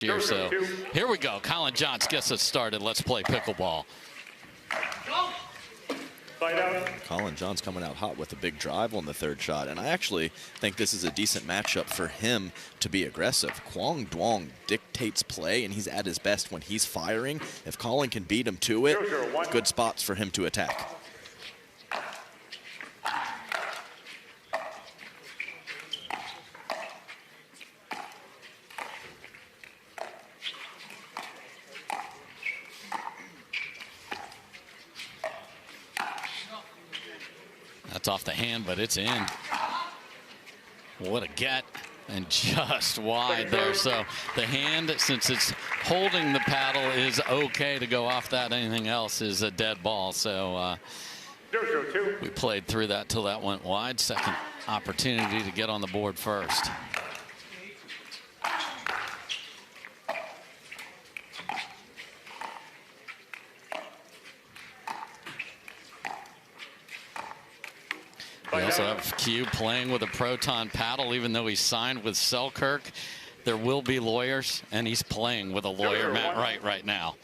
Here, so here we go. Colin Johns gets us started. Let's play pickleball. Colin Johns coming out hot with a big drive on the third shot, and I actually think this is a decent matchup for him to be aggressive. Quang Duong dictates play, and he's at his best when he's firing. If Colin can beat him to it, good spots for him to attack. That's off the hand, but it's in. What a get, and just wide there. So the hand, since it's holding the paddle, is okay to go off that. Anything else is a dead ball. So we played through that till that went wide. Second opportunity to get on the board first. We also have Q playing with a Proton paddle, even though he's signed with Selkirk. There will be lawyers, and he's playing with a lawyer, Matt Wright, right now.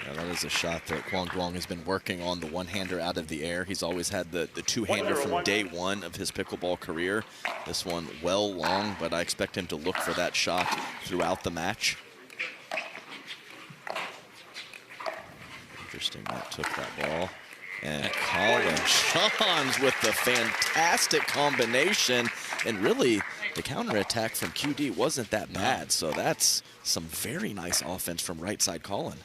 Yeah, that is a shot that Quang Duong has been working on, the one-hander out of the air. He's always had the two-hander from day one of his pickleball career. This one well long, but I expect him to look for that shot throughout the match. Interesting, Matt took that ball. And Colin Johns with the fantastic combination. And really, the counterattack from QD wasn't that bad. So that's some very nice offense from right side Colin.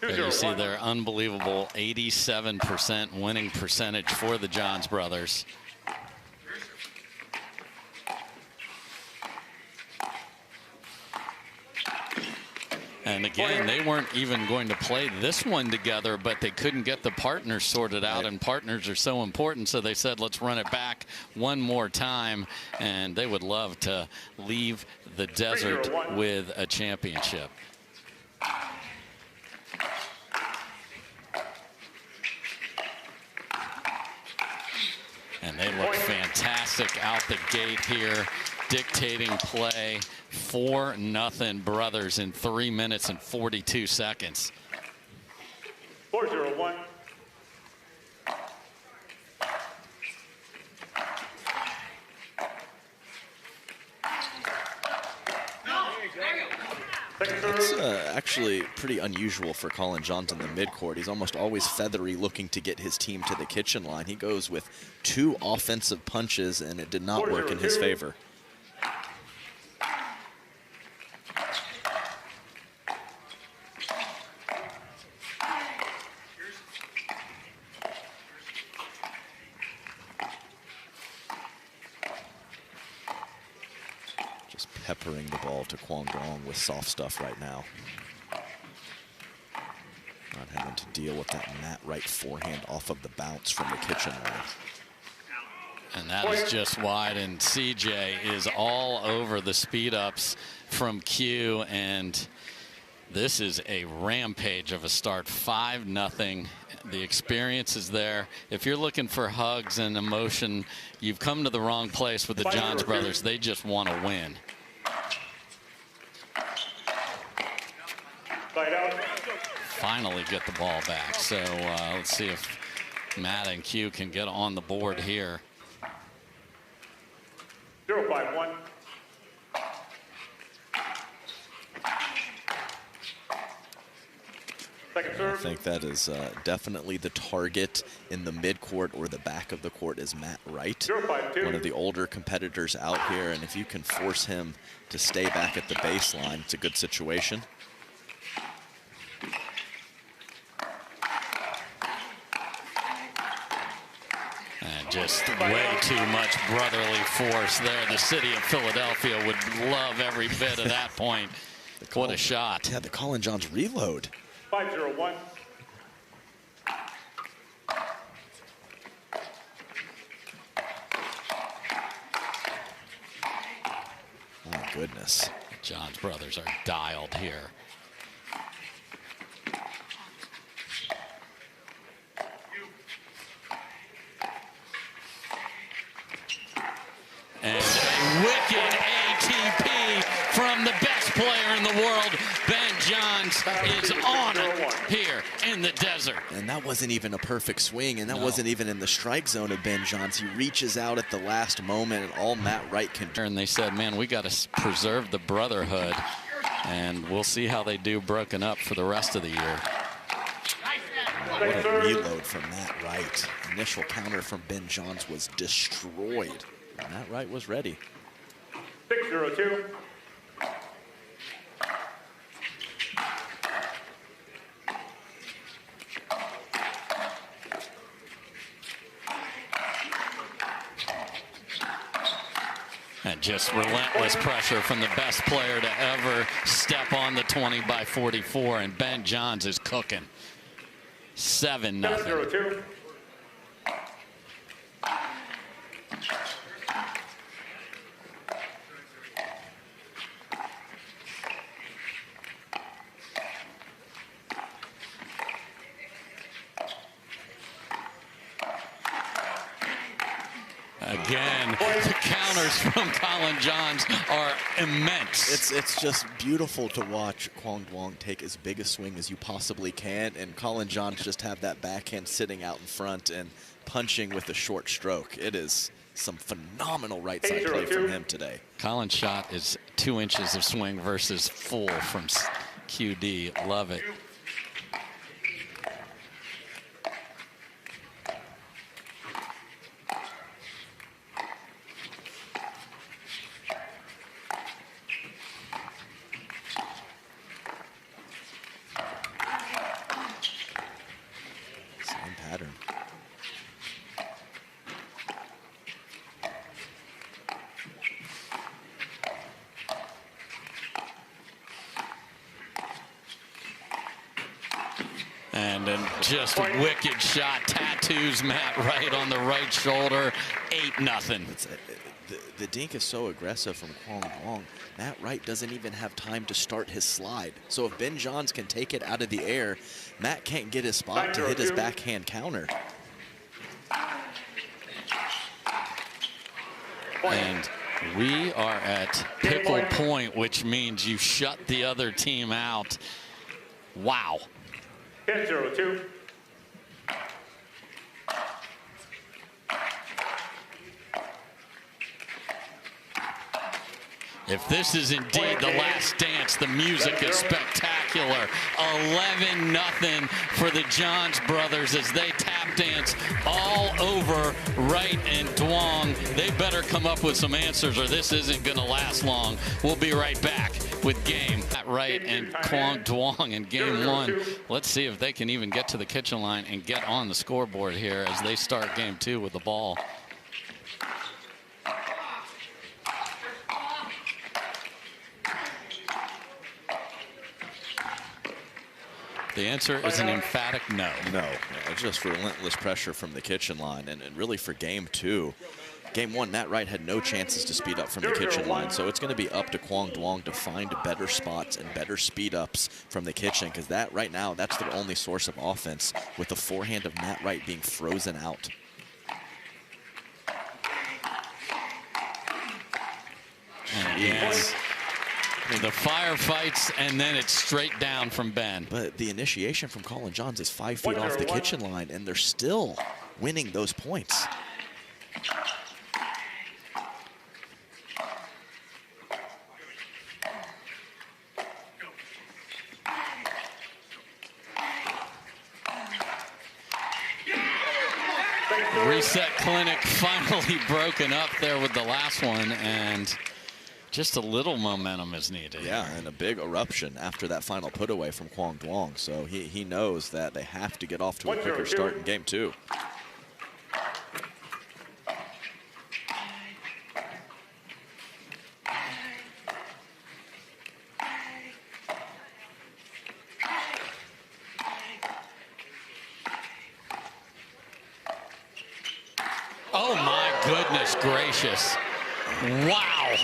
There you see their unbelievable 87% winning percentage for the Johns brothers. And again, they weren't even going to play this one together, but they couldn't get the partners sorted out, and partners are so important, so they said, let's run it back one more time, and they would love to leave the desert with a championship. And they look fantastic out the gate here, dictating play. 4-0 brothers in 3 minutes and 42 seconds. 4-0-1. That's actually pretty unusual for Colin Johns in the midcourt. He's almost always feathery, looking to get his team to the kitchen line. He goes with 2 offensive punches, and it did not work in his favor. Peppering the ball to Quang Duong with soft stuff right now. Not having to deal with that Matt Wright forehand off of the bounce from the kitchen line. And that is just wide, and CJ is all over the speed ups from Q, and this is a rampage of a start. 5-0. The experience is there. If you're looking for hugs and emotion, you've come to the wrong place with the Johns brothers. They just want to win. Finally get the ball back. So let's see if Matt and Q can get on the board here. 0-5-1. I think that is definitely the target in the midcourt or the back of the court is Matt Wright, one of the older competitors out here, and if you can force him to stay back at the baseline, it's a good situation. And just way too much brotherly force there. The city of Philadelphia would love every bit of that point. What a shot. Yeah, the Colin Johns reload. 5-0-1. goodness. John's brothers are dialed here. And a wicked ATP from the best player in the world. Ben Johns is on it here in the desert. And that wasn't even a perfect swing, and that wasn't even in the strike zone of Ben Johns. He reaches out at the last moment, and all Matt Wright can do. And they said, man, we got to preserve the brotherhood, and we'll see how they do broken up for the rest of the year. What a reload from Matt Wright. Initial counter from Ben Johns was destroyed. Matt Wright was ready. 6-0-2. And just relentless pressure from the best player to ever step on the 20x44, and Ben Johns is cooking. 7-0. 7-0-2. Again, the counters from Colin Johns are immense. It's just beautiful to watch Quang Duong take as big a swing as you possibly can, and Colin Johns just have that backhand sitting out in front and punching with a short stroke. It is some phenomenal right side play from him today. Colin's shot is 2 inches of swing versus full from QD. Love it. Same pattern. And then just a wicked shot. Tattoos Matt Wright on the right shoulder. 8-0. The dink is so aggressive from Quang Duong. Matt Wright doesn't even have time to start his slide. So if Ben Johns can take it out of the air, Matt can't get his spot to hit his backhand counter. And we are at pickle point, which means you shut the other team out. Wow. 10-0-2. If this is indeed the last dance, the music is spectacular. 11-0 for the Johns brothers as they tap dance all over Wright and Duong. They better come up with some answers or this isn't going to last long. We'll be right back with game at Wright and Quang Duong in game 1. Let's see if they can even get to the kitchen line and get on the scoreboard here as they start game 2 with the ball. The answer is an emphatic no. No, just relentless pressure from the kitchen line. And really for game 2, game 1, Matt Wright had no chances to speed up from the kitchen line. So it's going to be up to Quang Duong to find better spots and better speed ups from the kitchen, because that right now, that's their only source of offense, with the forehand of Matt Wright being frozen out. And yes. The firefights, and then it's straight down from Ben. But the initiation from Colin Johns is 5 feet off the kitchen line, and they're still winning those points. Reset clinic finally broken up there with the last one, and just a little momentum is needed. Yeah, and a big eruption after that final put away from Quang Duong. So he knows that they have to get off to a quicker start in game 2. Oh my goodness gracious. Wow.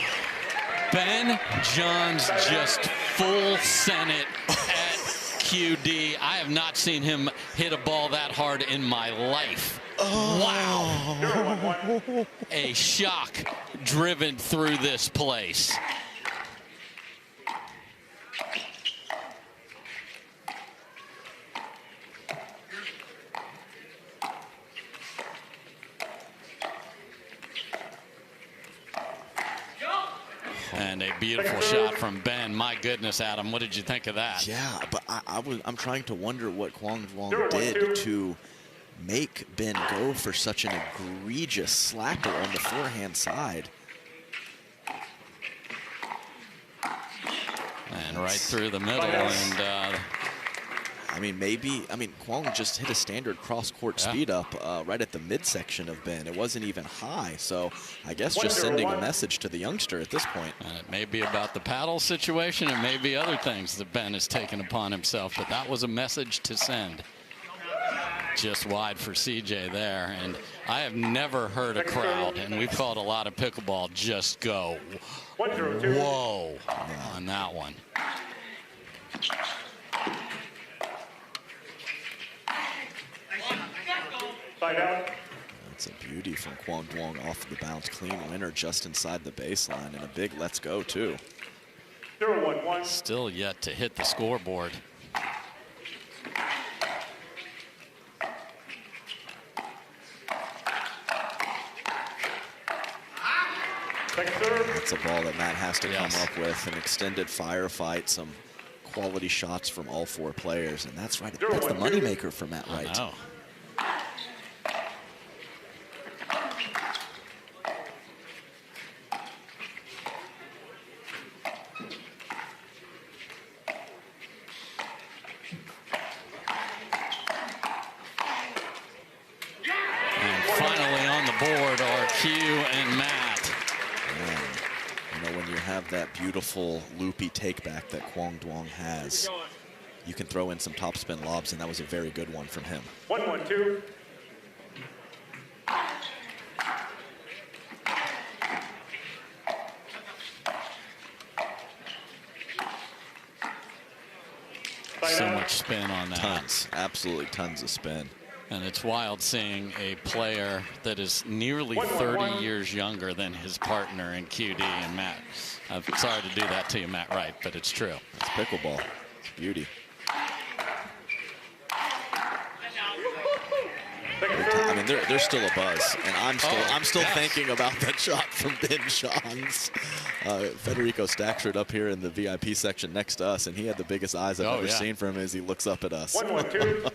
Ben Johns just full sent it at QD. I have not seen him hit a ball that hard in my life. Wow. A shock driven through this place. And a beautiful shot from Ben. My goodness, Adam, what did you think of that? Yeah, but I'm trying to wonder what Quang Duong did to make Ben go for such an egregious slacker on the forehand side. And right through the middle. And Quang just hit a standard cross-court speed up right at the midsection of Ben. It wasn't even high, so I guess just sending a message to the youngster at this point. It may be about the paddle situation. It may be other things that Ben has taken upon himself, but that was a message to send. Just wide for CJ there. And I have never heard a crowd, and we've called a lot of pickleball, just go, whoa, on that one. That's a beauty from Quang Duong off the bounce. Clean winner just inside the baseline, and a big let's go, too. 0-1-1. Still yet to hit the scoreboard. That's a ball that Matt has to come up with. An extended firefight, some quality shots from all four players, and that's right. That's the moneymaker for Matt Wright. I know. And finally on the board are Q and Matt. When you have that beautiful loopy takeback that Quang Duong has, you can throw in some topspin lobs, and that was a very good one from him. 1-1-2. So much spin on that. Tons, absolutely tons of spin. And it's wild seeing a player that is nearly 30 years younger than his partner in QD and Matt. I'm sorry to do that to you, Matt Wright, but it's true. It's pickleball. It's beauty. I mean, there's still a buzz, and I'm still thinking about that shot from Ben Johns. Federico Stackford up here in the VIP section next to us, and he had the biggest eyes I've ever seen from him as he looks up at us. 1-1-2.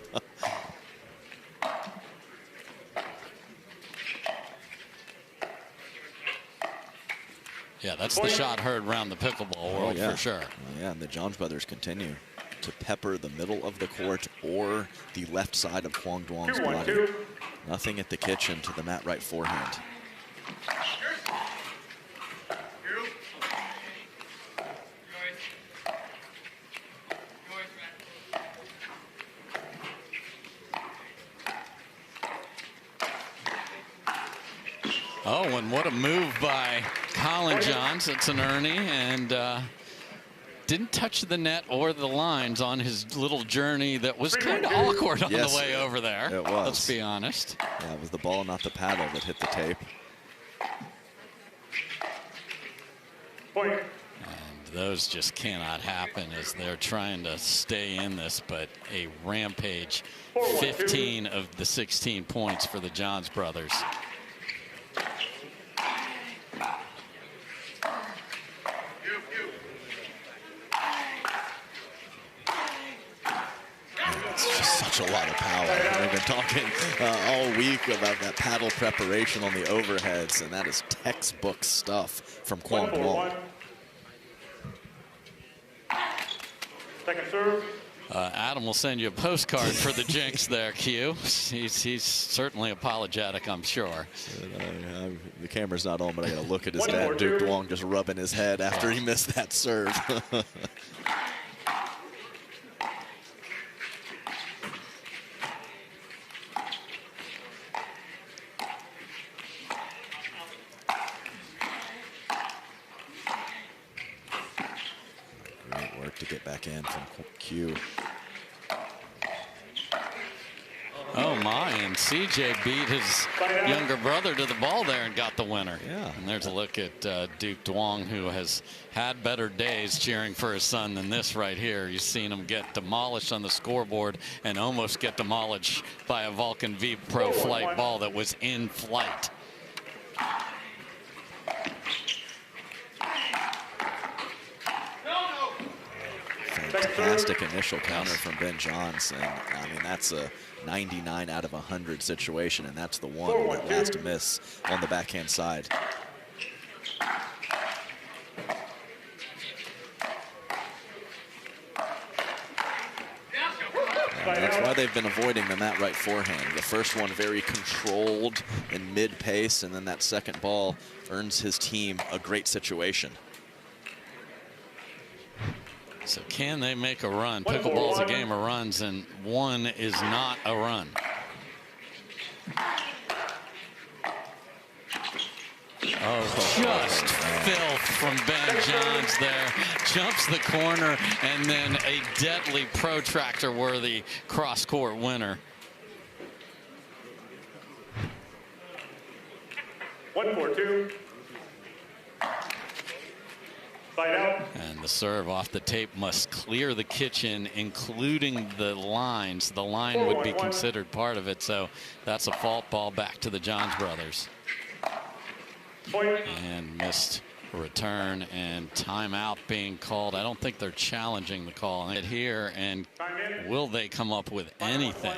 Yeah, that's the shot heard around the pickleball world for sure. Yeah, and the Johns brothers continue to pepper the middle of the court or the left side of Quang Duong's body. Nothing at the kitchen to the Matt Wright forehand. Oh, and what a move by Colin Johns. It's an Ernie, and didn't touch the net or the lines on his little journey that was kind of awkward on the way over there. It was. Let's be honest. Yeah, it was the ball, not the paddle, that hit the tape. Point. And those just cannot happen as they're trying to stay in this, but a rampage. 15 of the 16 points for the Johns brothers. A lot of power. We've been talking all week about that paddle preparation on the overheads, and that is textbook stuff from Quang Duong. Second serve. Adam will send you a postcard for the jinx there, Q. He's certainly apologetic, I'm sure. The camera's not on, but I got to look at his dad, Duke Duong, just rubbing his head after he missed that serve. Quick to get back in from Q. Oh my, and CJ beat his younger brother to the ball there and got the winner. Yeah. And there's a look at Duke Duong, who has had better days cheering for his son than this right here. You've seen him get demolished on the scoreboard and almost get demolished by a Vulcan V Pro flight ball that was in flight. Fantastic initial counter from Ben Johns, and I mean that's a 99 out of 100 situation, and that's the one where it last to miss on the backhand side. And that's why they've been avoiding the Matt Wright forehand. The first one very controlled in mid-pace, and then that second ball earns his team a great situation. So can they make a run? Pickleball's a game of runs, and one is not a run. Oh, just filth from Ben Johns there. Jumps the corner, and then a deadly protractor-worthy cross-court winner. 1-4-2. Side out. And the serve off the tape must clear the kitchen, including the lines. The line would be considered part of it, so that's a fault ball back to the Johns brothers. Point. And missed return and timeout being called. I don't think they're challenging the call here, and will they come up with anything?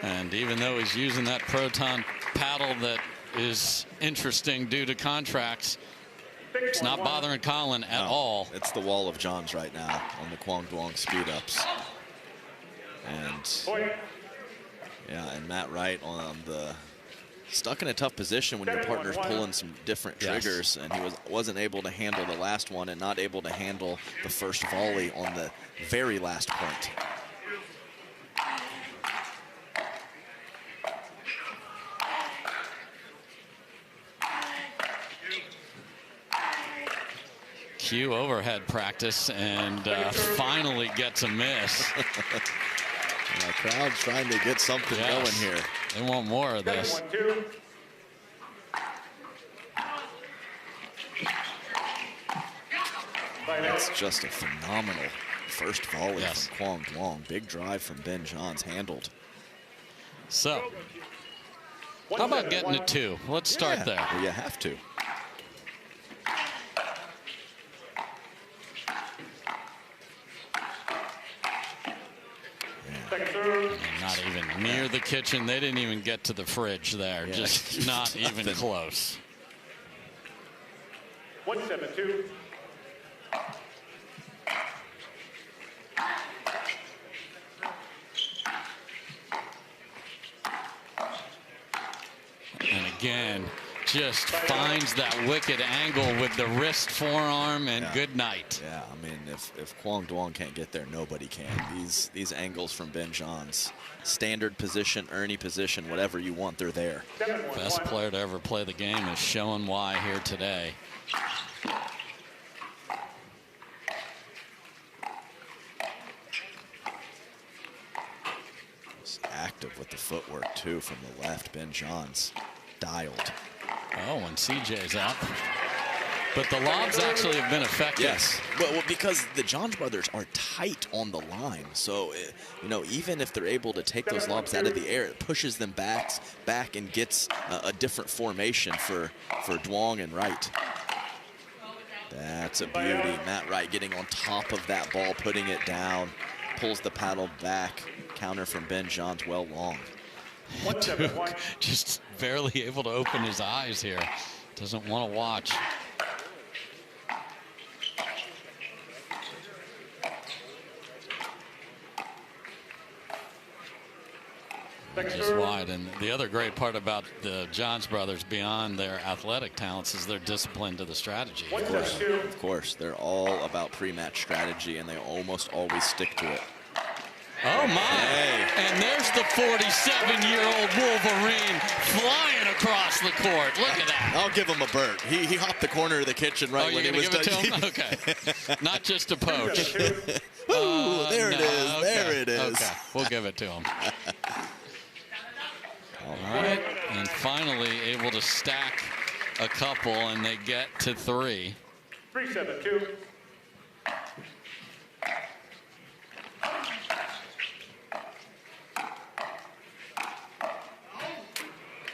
And even though he's using that proton paddle that is interesting due to contracts, it's not bothering Colin at all. It's the wall of Johns right now on the Quang Duong speed ups. And yeah, and Matt Wright on the stuck in a tough position when your partner's pulling some different triggers, and he wasn't able to handle the last one and not able to handle the first volley on the very last point. Q overhead practice and finally gets a miss. The crowd's trying to get something going here. They want more of this. That's just a phenomenal first volley from Quang Duong. Big drive from Ben Johns, handled. So, how about getting to 2? Let's start there. Well, you have to. Not even near the kitchen. They didn't even get to the fridge there. Yeah, just not even close. 1-7-2. And again, just finds that wicked angle with the wrist, forearm, and good night. Yeah, I mean, if Quang Duong can't get there, nobody can. These angles from Ben Johns, standard position, Ernie position, whatever you want, they're there. Best player to ever play the game is showing why here today. He's active with the footwork, too, from the left. Ben Johns dialed. Oh, and CJ's up. But the lobs actually have been effective. Yes, well, because the Johns brothers are tight on the line. So, you know, even if they're able to take those lobs out of the air, it pushes them back and gets a different formation for Duong and Wright. That's a beauty. Matt Wright getting on top of that ball, putting it down, pulls the paddle back. Counter from Ben Johns, well long. Duke just barely able to open his eyes here. Doesn't want to watch. Just wide. And the other great part about the Johns brothers, beyond their athletic talents, is their discipline to the strategy. Of course. They're all about pre-match strategy, and they almost always stick to it. Oh, my. Hey. And there's the 47-year-old Wolverine flying across the court. Look at that. I'll give him a bird. He hopped the corner of the kitchen right when he was done. done. Give it to him? Okay. Not just a poach. Ooh, there it is. Okay. There it is. Okay, we'll give it to him. All right, and finally able to stack a couple, and they get to 3. 3-7-2.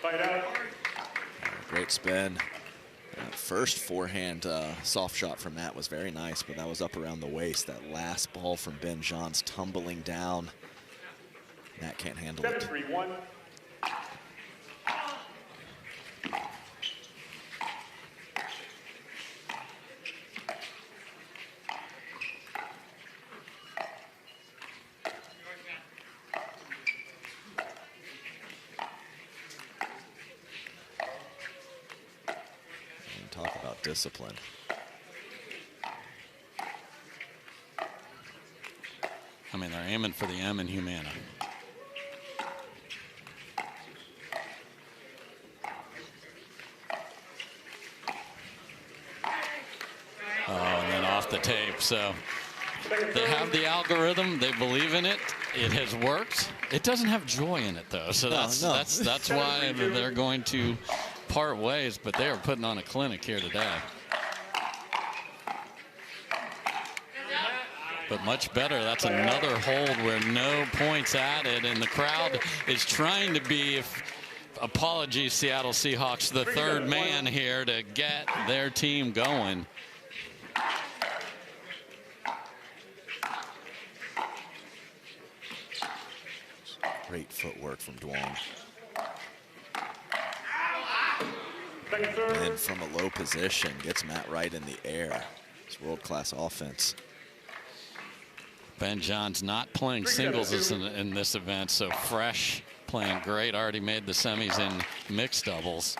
Fight out. Great spin. First forehand soft shot from Matt was very nice, but that was up around the waist. That last ball from Ben Johns tumbling down. Matt can't handle it. 7-3-1. Talk about discipline. I mean, they're aiming for the M in Humana. Oh, and then off the tape. So they have the algorithm. They believe in it. It has worked. It doesn't have joy in it, though. So that's why they're going to part ways, but they are putting on a clinic here today. But much better. That's another hold where no points added, and the crowd is trying to be, apologies Seattle Seahawks, the third man here to get their team going. Great footwork from Duong. And from a low position, gets Matt Wright in the air. It's world-class offense. Ben Johns not playing singles in this event, so fresh, playing great. Already made the semis in mixed doubles.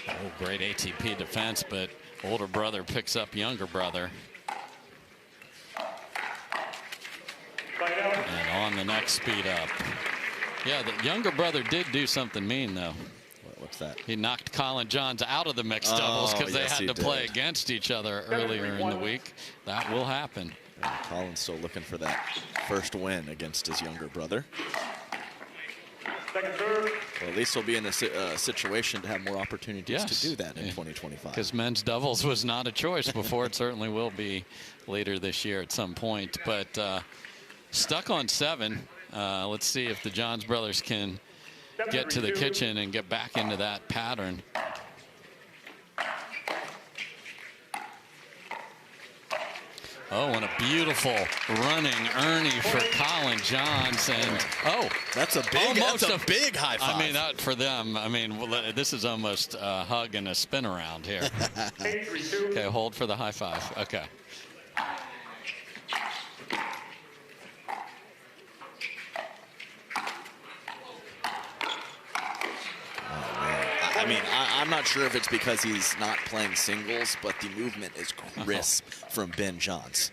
Oh, great ATP defense, but older brother picks up younger brother. And on the next speed up. Yeah, the younger brother did do something mean, though. What's that? He knocked Colin Johns out of the mixed doubles because they had to play against each other earlier in the week. That will happen. And Colin's still looking for that first win against his younger brother. Well, at least he'll be in a situation to have more opportunities to do that in 2025. Because men's doubles was not a choice before. It certainly will be later this year at some point. But stuck on 7. Let's see if the Johns brothers can get to the kitchen and get back into that pattern. Oh, and a beautiful running Ernie for Colin Johns, and that's a big high five. I mean, for them. I mean, this is almost a hug and a spin around here. Okay, hold for the high five. Okay. I mean, I'm not sure if it's because he's not playing singles, but the movement is crisp from Ben Johns.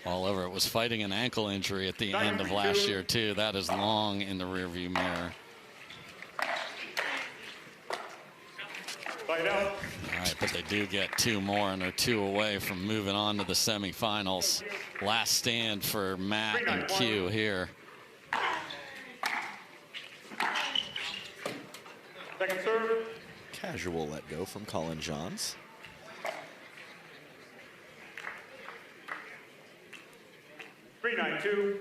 All over. It was fighting an ankle injury at the end of last year, too. That is long in the rearview mirror. All right, but they do get 2 more, and they're 2 away from moving on to the semifinals. Last stand for Matt and Q here. Second serve. Casual let go from Colin Johns. Three, 9-2.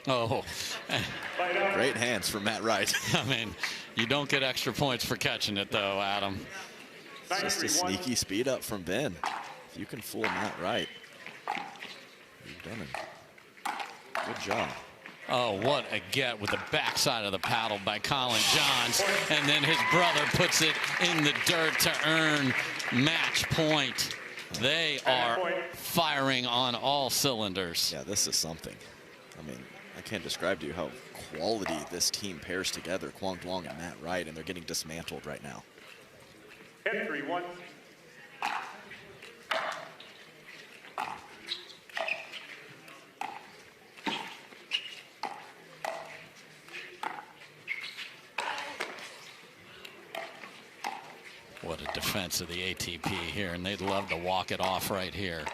Oh. Great hands from Matt Wright. I mean, you don't get extra points for catching it, though, Adam. It's just a sneaky speed up from Ben. If you can fool Matt Wright, you've done it. Good job. Oh, what a get with the backside of the paddle by Colin Johns. And then his brother puts it in the dirt to earn match point. They are firing on all cylinders. Yeah, this is something. I mean, I can't describe to you how quality this team pairs together, Quang Duong and Matt Wright, and they're getting dismantled right now. 10-3-1. What a defense of the ATP here, and they'd love to walk it off right here.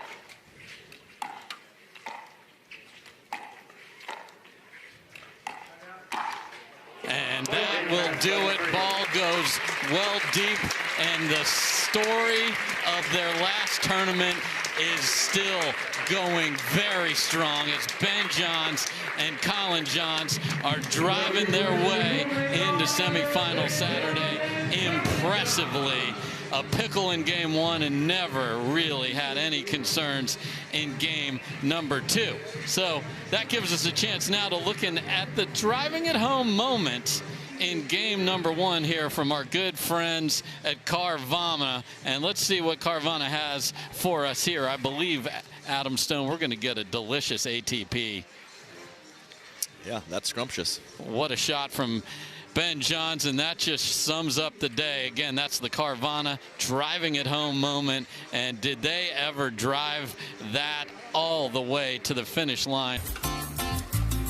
And that will do it. Ball goes well deep, and the story of their last tournament is still going very strong as Ben Johns and Colin Johns are driving their way into semifinal Saturday impressively. A pickle in game one and never really had any concerns in game number two. So that gives us a chance now to look at the driving it home moment in game number one here from our good friends at Carvana. And let's see what Carvana has for us here. I believe, Adam Stone, we're going to get a delicious ATP. Yeah, that's scrumptious. What a shot from Ben Johns, and that just sums up the day. Again, that's the Carvana driving it home moment. And did they ever drive that all the way to the finish line?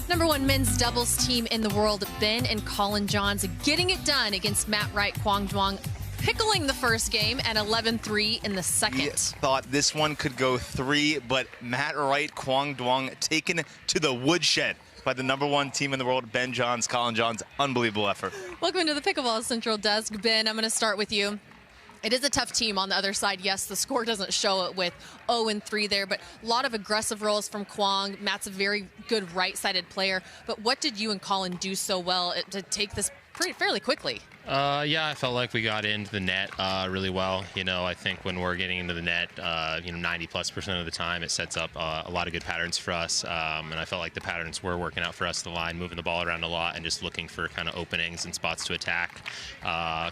Number one men's doubles team in the world, Ben and Colin Johns, getting it done against Matt Wright, Quang Duong, pickling the first game and 11-3 in the second. We thought this one could go three, but Matt Wright, Quang Duong taken to the woodshed by the number one team in the world, Ben Johns, Colin Johns. Unbelievable effort. Welcome into the Pickleball Central Desk. Ben, I'm going to start with you. It is a tough team on the other side. Yes, the score doesn't show it with 0-3 there, but a lot of aggressive rolls from Quang. Matt's a very good right-sided player. But what did you and Colin do so well to take this fairly quickly? Yeah, I felt like we got into the net really well. You know, I think when we're getting into the net, 90+% of the time, it sets up a lot of good patterns for us. And I felt like the patterns were working out for us, the line, moving the ball around a lot and just looking for kind of openings and spots to attack.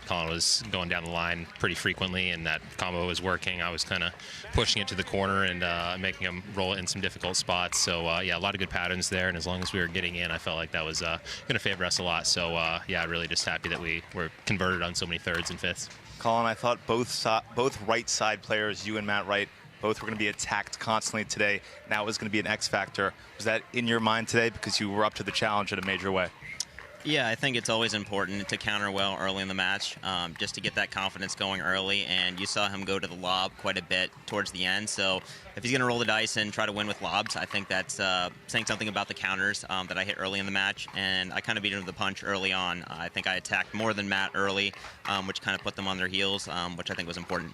Colin was going down the line pretty frequently, and that combo was working. I was kind of pushing it to the corner and making him roll it in some difficult spots. So, yeah, a lot of good patterns there. And as long as we were getting in, I felt like that was going to favor us a lot. So, yeah, really just happy that we were converted on so many thirds and fifths. Colin, I thought both right side players, you and Matt Wright, both were going to be attacked constantly today. Now it was going to be an X factor. Was that in your mind today because you were up to the challenge in a major way? Yeah, I think it's always important to counter well early in the match, just to get that confidence going early. And you saw him go to the lob quite a bit towards the end. So if he's going to roll the dice and try to win with lobs, I think that's saying something about the counters that I hit early in the match. And I kind of beat him to the punch early on. I think I attacked more than Matt early, which kind of put them on their heels, which I think was important.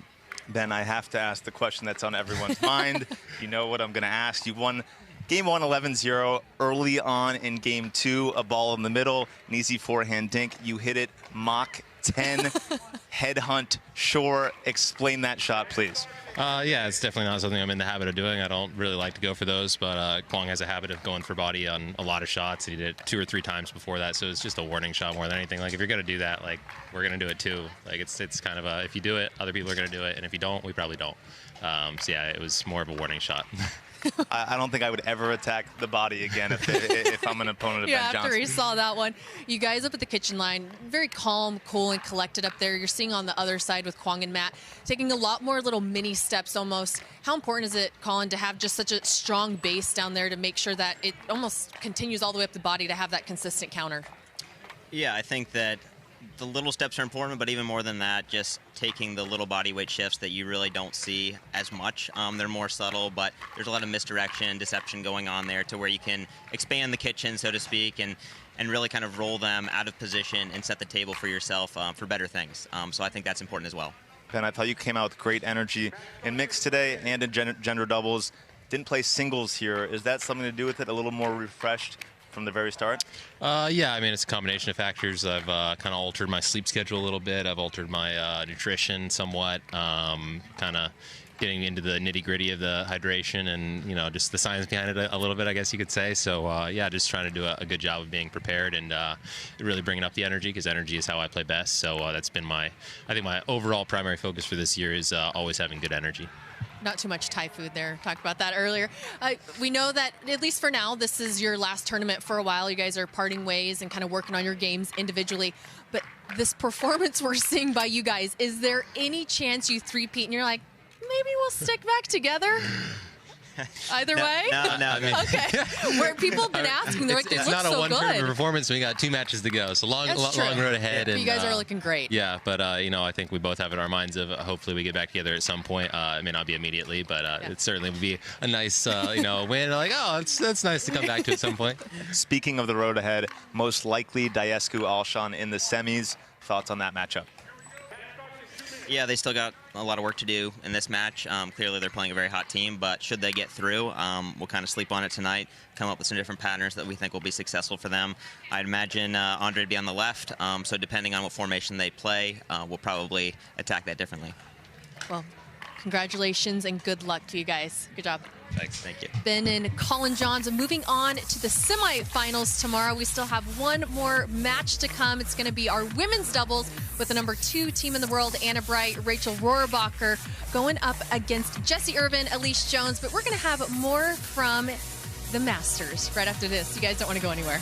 Ben, I have to ask the question that's on everyone's mind. You know what I'm going to ask. You won Game 1, 11-0. Early on in Game 2, a ball in the middle, an easy forehand dink. You hit it Mach 10, headhunt, shore. Explain that shot, please. Yeah, it's definitely not something I'm in the habit of doing. I don't really like to go for those, but Quang has a habit of going for body on a lot of shots. He did it 2 or 3 times before that, so it's just a warning shot more than anything. Like, if you're going to do that, like, we're going to do it too. Like, it's kind of a, if you do it, other people are going to do it, and if you don't, we probably don't. So, yeah, it was more of a warning shot. I don't think I would ever attack the body again if I'm an opponent of Ben Johnson. After he saw that one. You guys up at the kitchen line, very calm, cool, and collected up there. You're seeing on the other side with Quang and Matt, taking a lot more little mini steps almost. How important is it, Colin, to have just such a strong base down there to make sure that it almost continues all the way up the body to have that consistent counter? Yeah, I think that the little steps are important, but even more than that, just taking the little body weight shifts that you really don't see as much. They're more subtle, but there's a lot of misdirection, deception going on there to where you can expand the kitchen, so to speak, and really kind of roll them out of position and set the table for yourself for better things. So I think that's important as well. Ben, I thought you came out with great energy in mixed today and in gender doubles. Didn't play singles here. Is that something to do with it? A little more refreshed from the very start? Yeah, I mean, it's a combination of factors. I've kind of altered my sleep schedule a little bit. I've altered my nutrition somewhat, kind of getting into the nitty-gritty of the hydration and, you know, just the science behind it a little bit, I guess you could say. So, yeah, just trying to do a good job of being prepared and really bringing up the energy, because energy is how I play best. So that's been I think my overall primary focus for this year is always having good energy. Not too much Thai food there. Talked about that earlier. We know that, at least for now, this is your last tournament for a while. You guys are parting ways and kind of working on your games individually. But this performance we're seeing by you guys, is there any chance you three-peat and you're like, maybe we'll stick back together? Either way? No. I mean, okay. Where people have been asking, they're like, it's it looks not a so one-tournament good. performance. We got 2 matches to go, so long road ahead. Yeah. And you guys are looking great. Yeah, but I think we both have in our minds of hopefully we get back together at some point. It may not be immediately, but it certainly would be a nice win. Like, oh, that's nice to come back to at some point. Speaking of the road ahead, most likely Diescu Alshon in the semis. Thoughts on that matchup? Yeah, they still got a lot of work to do in this match. Clearly, they're playing a very hot team, but should they get through, we'll kind of sleep on it tonight, come up with some different patterns that we think will be successful for them. I'd imagine Andre would be on the left, so depending on what formation they play, we'll probably attack that differently. Well, congratulations and good luck to you guys. Good job. Thanks. Thank you. Ben and Colin Johns. Moving on to the semifinals tomorrow. We still have one more match to come. It's going to be our women's doubles with the number 2 team in the world, Anna Wright, Rachel Rohrabacher, going up against Jessie Irvin, Elise Jones. But we're going to have more from the Masters right after this. You guys don't want to go anywhere.